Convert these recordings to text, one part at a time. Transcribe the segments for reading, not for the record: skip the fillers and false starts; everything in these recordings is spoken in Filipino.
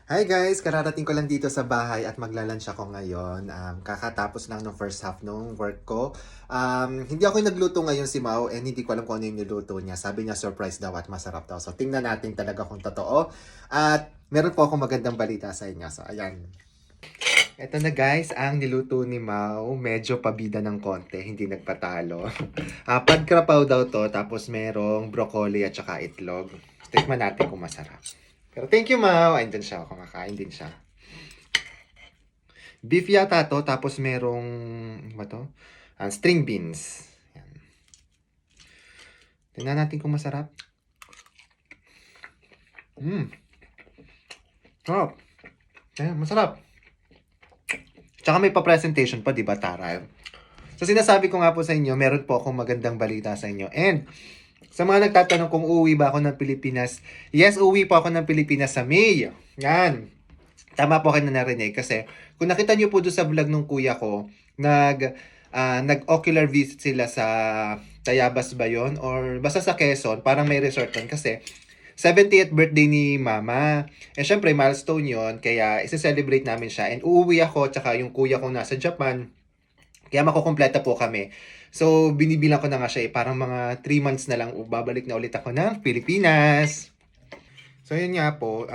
Hi guys! Kararating ko lang dito sa bahay at magla-lunch ako ngayon. Kakatapos lang ng first half ng work ko. Hindi ako yung nagluto ngayon si Mau and hindi ko alam kung ano yung niluto niya. Sabi niya surprise daw at masarap daw. So tingnan natin talaga kung totoo. At meron po akong magandang balita sa inyo. So ayan. Ito na guys, ang niluto ni Mau. Medyo pabida ng konti, hindi nagpatalo. Pagkrapaw daw to, tapos merong broccoli at saka itlog. Tikman natin kung masarap. Pero thank you, Mau. Ayun siya. Kumakain din siya. Beef yata to. Tapos merong, ano to? String beans. Yan. Tingnan natin kung masarap. Sarap. Ayan, masarap. Tsaka may pa-presentation pa, di ba, Tara? So sinasabi ko nga po sa inyo, meron po akong magandang balita sa inyo. And sa mga nagtatanong kung uuwi ba ako ng Pilipinas, yes, uuwi po ako ng Pilipinas sa May. Yan. Tama po kayo na narinig kasi kung nakita niyo po doon sa vlog ng kuya ko, nag-ocular visit sila sa Tayabas ba yun? Or basta sa Quezon, parang may resort doon kasi 70th birthday ni Mama. And syempre, milestone yon kaya isa-celebrate namin siya. And uuwi ako, tsaka yung kuya ko nasa Japan. Kaya makukumpleta po kami. So, binibilang ko na nga siya parang mga 3 months na lang babalik na ulit ako ng Pilipinas. So, yun nga po,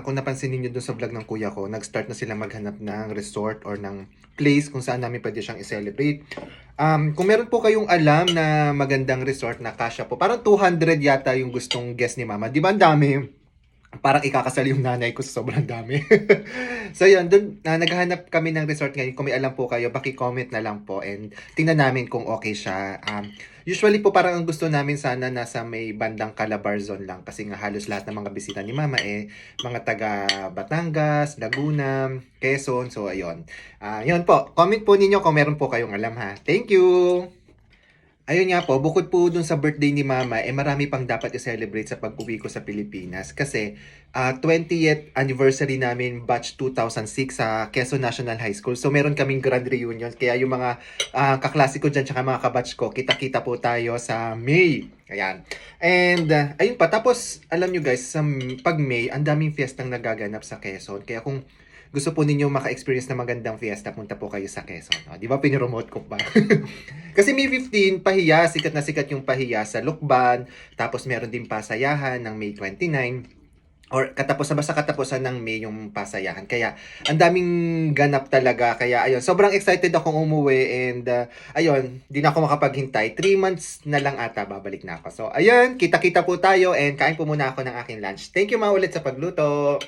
kung napansin niyo dun sa vlog ng kuya ko, nag-start na sila maghanap ng resort or ng place kung saan namin pwede siyang i-celebrate. Kung meron po kayong alam na magandang resort na kasya po, parang 200 yata yung gustong guest ni Mama. Di ba ang dami? Parang ikakasal yung nanay ko sa sobrang dami. So yun, dun, naghahanap kami ng resort ngayon. Kung may alam po kayo, baki-comment na lang po and tingnan namin kung okay siya. Usually po parang ang gusto namin sana nasa may bandang Calabar zone lang kasi nga halos lahat ng mga bisita ni Mama mga taga Batangas, Laguna, Quezon. So ayun. Yun po, comment po ninyo kung meron po kayong alam ha. Thank you! Ayun nga po, bukod po dun sa birthday ni Mama, marami pang dapat i-celebrate sa pag-uwi ko sa Pilipinas. Kasi 20th anniversary namin, batch 2006 sa Quezon National High School. So meron kaming grand reunion. Kaya yung mga kaklase ko dyan, tsaka mga kabatch ko, kita-kita po tayo sa May. Ayan. And ayun pa, tapos alam nyo guys, pag May, ang daming fiestang nagaganap sa Quezon. Kaya kung gusto po ninyo maka-experience na magandang fiesta, punta po kayo sa Quezon. Di ba piniromote ko pa? Kasi May 15, pahiya, sikat na sikat yung pahiya sa Lukban, tapos meron din pasayahan ng May 29, or basta katapusan ng May yung pasayahan. Kaya, ang daming ganap talaga. Kaya, ayun, sobrang excited akong umuwi and, ayun, di na ako makapaghintay. 3 months na lang ata, babalik na ako. So, ayun, kita-kita po tayo and kain po muna ako ng aking lunch. Thank you, Ma, ulit sa pagluto.